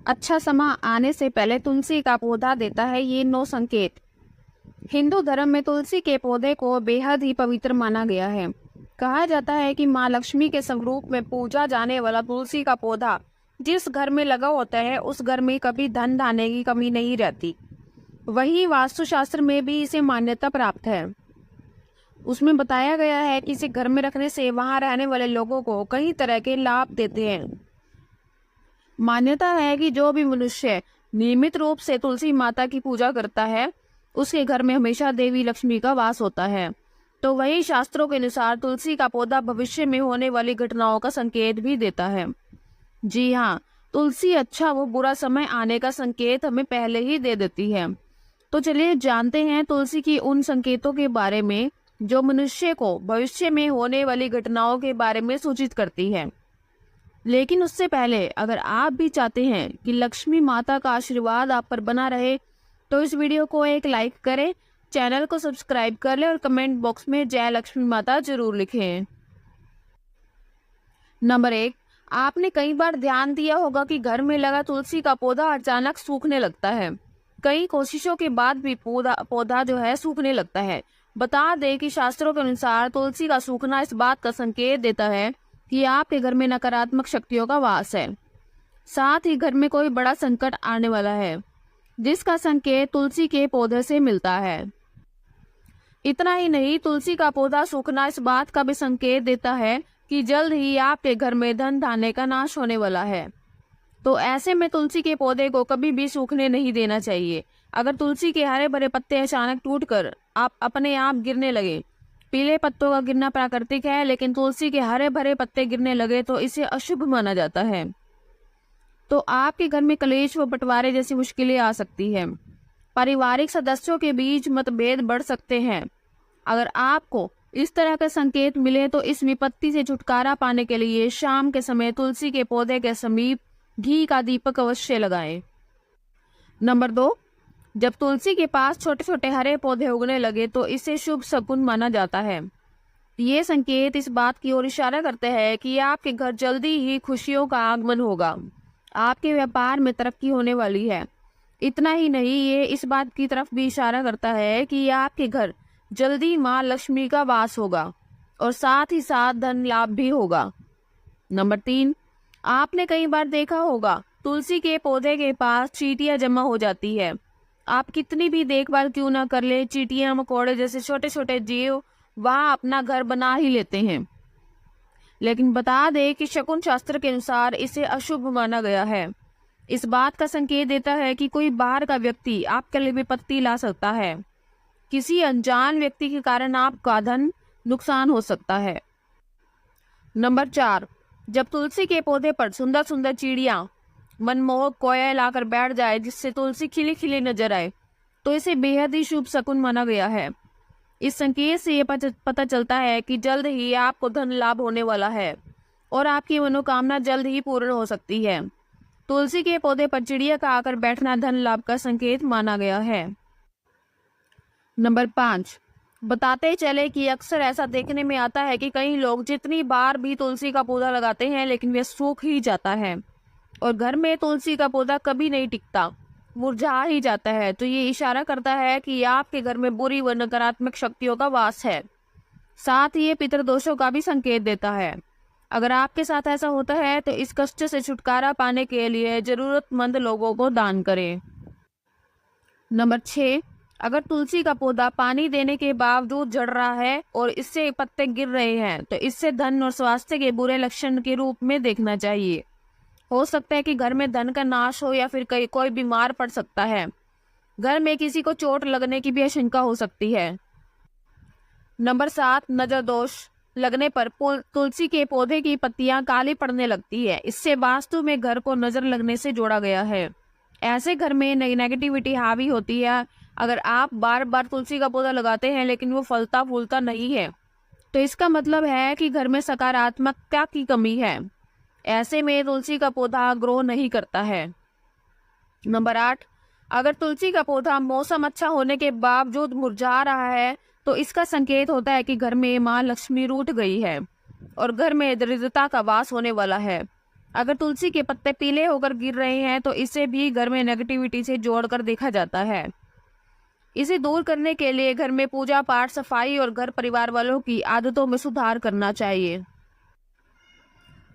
अच्छा समा आने से पहले तुलसी का पौधा देता है ये 9 संकेत। हिंदू धर्म में तुलसी के पौधे को बेहद ही पवित्र माना गया है। कहा जाता है कि माँ लक्ष्मी के स्वरूप में पूजा जाने वाला तुलसी का पौधा जिस घर में लगा होता है उस घर में कभी धन धान्य की कमी नहीं रहती। वही वास्तुशास्त्र में भी इसे मान्यता प्राप्त है। उसमें बताया गया है कि इसे घर में रखने से वहां रहने वाले लोगों को कई तरह के लाभ देते हैं। मान्यता है कि जो भी मनुष्य नियमित रूप से तुलसी माता की पूजा करता है उसके घर में हमेशा देवी लक्ष्मी का वास होता है। तो वही शास्त्रों के अनुसार तुलसी का पौधा भविष्य में होने वाली घटनाओं का संकेत भी देता है। जी हाँ, तुलसी अच्छा वो बुरा समय आने का संकेत हमें पहले ही दे देती है। तो चलिए जानते हैं तुलसी की उन संकेतों के बारे में जो मनुष्य को भविष्य में होने वाली घटनाओं के बारे में सूचित करती है। लेकिन उससे पहले अगर आप भी चाहते हैं कि लक्ष्मी माता का आशीर्वाद आप पर बना रहे तो इस वीडियो को एक लाइक करें, चैनल को सब्सक्राइब कर लें और कमेंट बॉक्स में जय लक्ष्मी माता जरूर लिखें। नंबर 1, आपने कई बार ध्यान दिया होगा कि घर में लगा तुलसी का पौधा अचानक सूखने लगता है। कई कोशिशों के बाद भी पौधा जो है सूखने लगता है। बता दें कि शास्त्रों के अनुसार तुलसी का सूखना इस बात का संकेत देता है कि आपके घर में नकारात्मक शक्तियों का वास है। साथ ही घर में कोई बड़ा संकट आने वाला है जिसका संकेत तुलसी के पौधे से मिलता है। इतना ही नहीं, तुलसी का पौधा सूखना इस बात का भी संकेत देता है कि जल्द ही आपके घर में धन धान्य का नाश होने वाला है। तो ऐसे में तुलसी के पौधे को कभी भी सूखने नहीं देना चाहिए। अगर तुलसी के हरे भरे पत्ते अचानक टूटकर आप अपने आप गिरने लगे, पीले पत्तों का गिरना प्राकृतिक है, लेकिन तुलसी के हरे भरे पत्ते गिरने लगे तो इसे अशुभ माना जाता है। तो आपके घर में कलेश व बंटवारे जैसी मुश्किलें आ सकती हैं। पारिवारिक सदस्यों के बीच मतभेद बढ़ सकते हैं। अगर आपको इस तरह के संकेत मिले तो इस विपत्ति से छुटकारा पाने के लिए शाम के समय तुलसी के पौधे के समीप घी का दीपक अवश्य लगाएं। नंबर 2, जब तुलसी के पास छोटे छोटे हरे पौधे उगने लगे तो इसे शुभ शकुन माना जाता है। ये संकेत इस बात की ओर इशारा करते हैं कि आपके घर जल्दी ही खुशियों का आगमन होगा। आपके व्यापार में तरक्की होने वाली है। इतना ही नहीं, ये इस बात की तरफ भी इशारा करता है कि आपके घर जल्दी माँ लक्ष्मी का वास होगा और साथ ही साथ धन लाभ भी होगा। नंबर 3, आपने कई बार देखा होगा तुलसी के पौधे के पास चींटियां जमा हो जाती है। आप कितनी भी देखभाल क्यों ना कर ले, चींटियां मकोड़े जैसे छोटे छोटे जीव वहां अपना घर बना ही लेते हैं। लेकिन बता दें कि शकुन शास्त्र के अनुसार इसे अशुभ माना गया है। इस बात का संकेत देता है कि कोई बाहर का व्यक्ति आपके लिए विपत्ति ला सकता है। किसी अनजान व्यक्ति के कारण आपका धन नुकसान हो सकता है। नंबर 4, जब तुलसी के पौधे पर सुंदर सुंदर चिड़िया मनमोहक कोयल आकर बैठ जाए जिससे तुलसी खिली खिली नजर आए तो इसे बेहद ही शुभ शकुन माना गया है। इस संकेत से ये पता चलता है कि जल्द ही आपको धन लाभ होने वाला है और आपकी मनोकामना जल्द ही पूर्ण हो सकती है। तुलसी के पौधे पर चिड़िया का आकर बैठना धन लाभ का संकेत माना गया है। नंबर 5, बताते चले कि अक्सर ऐसा देखने में आता है कि कई लोग जितनी बार भी तुलसी का पौधा लगाते हैं लेकिन वह सूख ही जाता है और घर में तुलसी का पौधा कभी नहीं टिकता, मुरझा ही जाता है। तो ये इशारा करता है कि आपके घर में बुरी व नकारात्मक शक्तियों का वास है। साथ ही ये पितृदोषों का भी संकेत देता है। अगर आपके साथ ऐसा होता है तो इस कष्ट से छुटकारा पाने के लिए जरूरतमंद लोगों को दान करें। नंबर 6, अगर तुलसी का पौधा पानी देने के बावजूद झड़ रहा है और इससे पत्ते गिर रहे हैं तो इससे धन और स्वास्थ्य के बुरे लक्षण के रूप में देखना चाहिए। हो सकता है कि घर में धन का नाश हो या फिर कोई बीमार पड़ सकता है। घर में किसी को चोट लगने की भी आशंका हो सकती है। नंबर 7, नजर दोष लगने पर तुलसी के पौधे की पत्तियां काली पड़ने लगती है। इससे वास्तु में घर को नजर लगने से जोड़ा गया है। ऐसे घर में नेगेटिविटी हावी होती है। अगर आप बार बार तुलसी का पौधा लगाते हैं लेकिन वो फलता फूलता नहीं है तो इसका मतलब है कि घर में सकारात्मकता की कमी है। ऐसे में तुलसी का पौधा ग्रो नहीं करता है। नंबर 8, अगर तुलसी का पौधा मौसम अच्छा होने के बावजूद मुरझा रहा है तो इसका संकेत होता है कि घर में माँ लक्ष्मी रूठ गई है। और घर में दरिद्रता का वास होने वाला है। अगर तुलसी के पत्ते पीले होकर गिर रहे हैं तो इसे भी घर में नेगेटिविटी से जोड़कर देखा जाता है। इसे दूर करने के लिए घर में पूजा पाठ, सफाई और घर परिवार वालों की आदतों में सुधार करना चाहिए।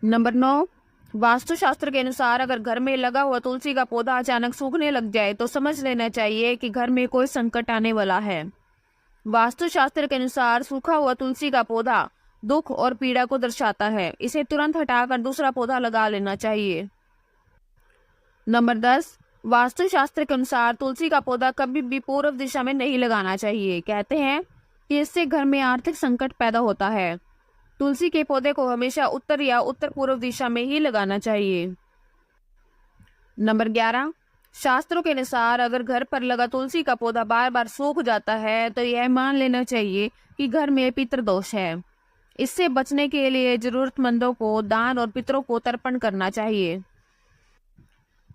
नंबर 9, वास्तुशास्त्र के अनुसार अगर घर में लगा हुआ तुलसी का पौधा अचानक सूखने लग जाए तो समझ लेना चाहिए कि घर में कोई संकट आने वाला है। वास्तुशास्त्र के अनुसार सूखा हुआ तुलसी का पौधा दुख और पीड़ा को दर्शाता है। इसे तुरंत हटाकर दूसरा पौधा लगा लेना चाहिए। नंबर 10, वास्तुशास्त्र के अनुसार तुलसी का पौधा कभी भी पूर्व दिशा में नहीं लगाना चाहिए। कहते हैं कि इससे घर में आर्थिक संकट पैदा होता है। तुलसी के पौधे को हमेशा उत्तर या उत्तर पूर्व दिशा में ही लगाना चाहिए। नंबर 11, शास्त्रों के अनुसार अगर घर पर लगा तुलसी का पौधा बार बार सूख जाता है तो यह मान लेना चाहिए कि घर में पितृदोष है। इससे बचने के लिए जरूरतमंदों को दान और पितरों को तर्पण करना चाहिए।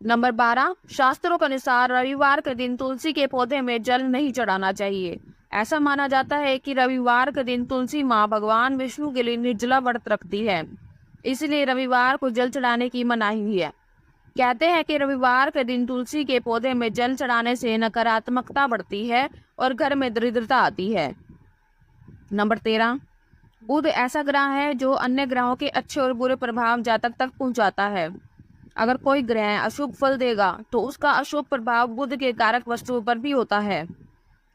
नंबर 12, शास्त्रों के अनुसार रविवार के दिन तुलसी के पौधे में जल नहीं चढ़ाना चाहिए। ऐसा माना जाता है कि रविवार के दिन तुलसी माँ भगवान विष्णु के लिए निर्जला व्रत रखती है, इसलिए रविवार को जल चढ़ाने की मनाही है। कहते हैं कि रविवार के दिन तुलसी के पौधे में जल चढ़ाने से नकारात्मकता बढ़ती है और घर में दरिद्रता आती है। नंबर 13, बुध ऐसा ग्रह है जो अन्य ग्रहों के अच्छे और बुरे प्रभाव जातक तक पहुंचाता है। अगर कोई ग्रह अशुभ फल देगा तो उसका अशुभ प्रभाव बुध के कारक वस्तुओं पर भी होता है।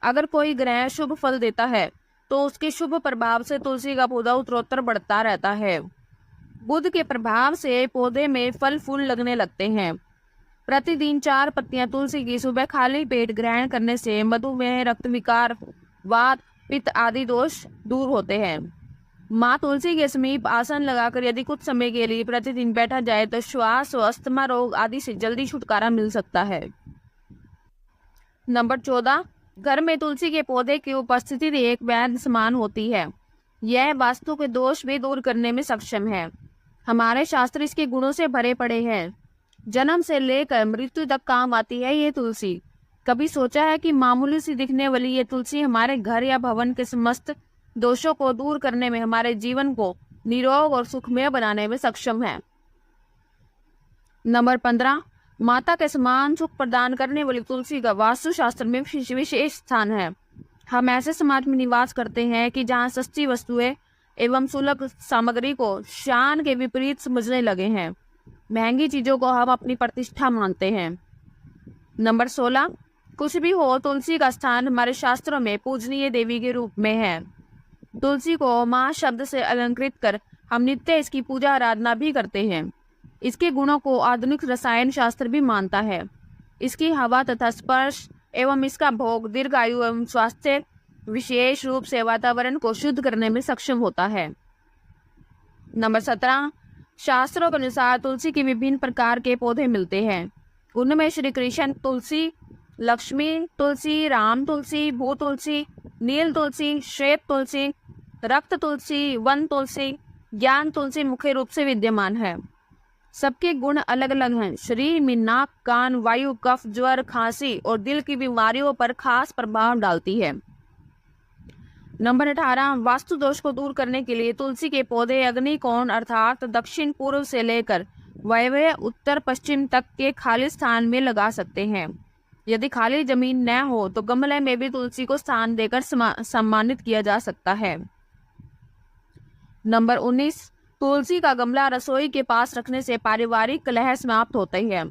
अगर कोई ग्रह शुभ फल देता है तो उसके शुभ प्रभाव से तुलसी का पौधा उत्तरोत्तर बढ़ता रहता है। बुध के प्रभाव से पौधे में फल फूल लगने लगते हैं। प्रतिदिन 4 पत्तियां तुलसी की सुबह खाली पेट ग्रहण करने से मधुमेह, रक्त विकार, वात, पित्त आदि दोष दूर होते हैं। माँ तुलसी के समीप आसन लगाकर यदि कुछ समय के लिए प्रतिदिन बैठा जाए तो श्वास और अस्थमा रोग आदि से जल्दी छुटकारा मिल सकता है। नंबर 14, घर में तुलसी के पौधे की उपस्थिति एक वैद्य समान होती है। यह वास्तु के दोष भी दूर करने में सक्षम है। हमारे शास्त्र इसके गुणों से भरे पड़े हैं। जन्म से लेकर मृत्यु तक काम आती है ये तुलसी। कभी सोचा है कि मामूली सी दिखने वाली ये तुलसी हमारे घर या भवन के समस्त दोषों को दूर करने में, हमारे जीवन को निरोग और सुखमय बनाने में सक्षम है। नंबर 15, माता के समान सुख प्रदान करने वाली तुलसी का वास्तुशास्त्र में विशेष स्थान है। हम ऐसे समाज में निवास करते हैं कि जहाँ सस्ती वस्तुएं एवं सुलभ सामग्री को शान के विपरीत समझने लगे हैं। महंगी चीजों को हम अपनी प्रतिष्ठा मानते हैं। नंबर 16, कुछ भी हो तुलसी का स्थान हमारे शास्त्रों में पूजनीय देवी के रूप में है। तुलसी को माँ शब्द से अलंकृत कर हम नित्य इसकी पूजा आराधना भी करते हैं। इसके गुणों को आधुनिक रसायन शास्त्र भी मानता है। इसकी हवा तथा स्पर्श एवं इसका भोग दीर्घायु एवं स्वास्थ्य विशेष रूप से वातावरण को शुद्ध करने में सक्षम होता है। नंबर 17, शास्त्रों के अनुसार तुलसी के विभिन्न प्रकार के पौधे मिलते हैं। उनमें श्री कृष्ण तुलसी, लक्ष्मी तुलसी, राम तुलसी, भू तुलसी, नील तुलसी, श्वेत तुलसी, रक्त तुलसी, वन तुलसी, ज्ञान तुलसी मुख्य रूप से विद्यमान है। सबके गुण अलग अलग हैं। शरीर में नाक, कान, वायु, कफ, ज्वर, खांसी और दिल की बीमारियों पर खास प्रभाव डालती है। नंबर 18, वास्तु दोष को दूर करने के लिए तुलसी के पौधे अग्निकोण अर्थात दक्षिण पूर्व से लेकर वायव्य उत्तर पश्चिम तक के खाली स्थान में लगा सकते हैं। यदि खाली जमीन न हो तो गमले में भी तुलसी को स्थान देकर सम्मानित किया जा सकता है। नंबर 19, तुलसी का गमला रसोई के पास रखने से पारिवारिक कलह समाप्त होते हैं।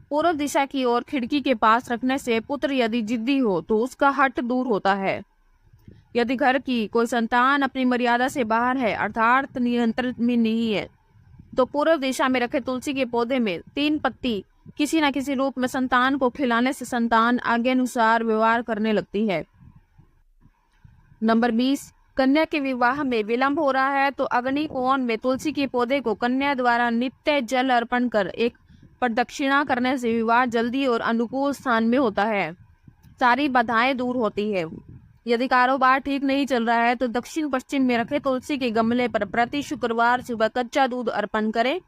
पूर्व दिशा की ओर खिड़की के पास रखने से पुत्र यदि जिद्दी हो तो उसका हट दूर होता है। यदि घर की कोई संतान अपनी मर्यादा से बाहर है अर्थात नियंत्रण में नहीं है तो पूर्व दिशा में रखे तुलसी के पौधे में 3 पत्ती किसी न किसी रूप में संतान को खिलाने से संतान आगे अनुसार व्यवहार करने लगती है। नंबर 20, कन्या के विवाह में विलंब हो रहा है तो अग्निकोण में तुलसी के पौधे को कन्या द्वारा नित्य जल अर्पण कर एक प्रदक्षिणा करने से विवाह जल्दी और अनुकूल स्थान में होता है। सारी बाधाएं दूर होती है। यदि कारोबार ठीक नहीं चल रहा है तो दक्षिण पश्चिम में रखे तुलसी के गमले पर प्रति शुक्रवार सुबह कच्चा दूध अर्पण करें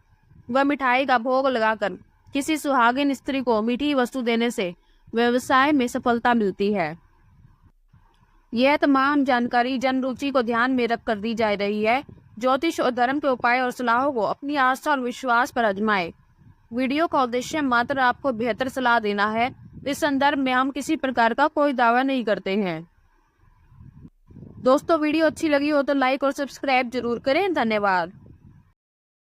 व मिठाई का भोग लगाकर किसी सुहागिन स्त्री को मीठी वस्तु देने से व्यवसाय में सफलता मिलती है। यह तमाम जानकारी जन रुचि को ध्यान में रख कर दी जा रही है। ज्योतिष और धर्म के उपाय और सलाहों को अपनी आस्था और विश्वास पर आजमाएं। वीडियो का उद्देश्य मात्र आपको बेहतर सलाह देना है। इस संदर्भ में हम किसी प्रकार का कोई दावा नहीं करते हैं। दोस्तों, वीडियो अच्छी लगी हो तो लाइक और सब्सक्राइब जरूर करें। धन्यवाद।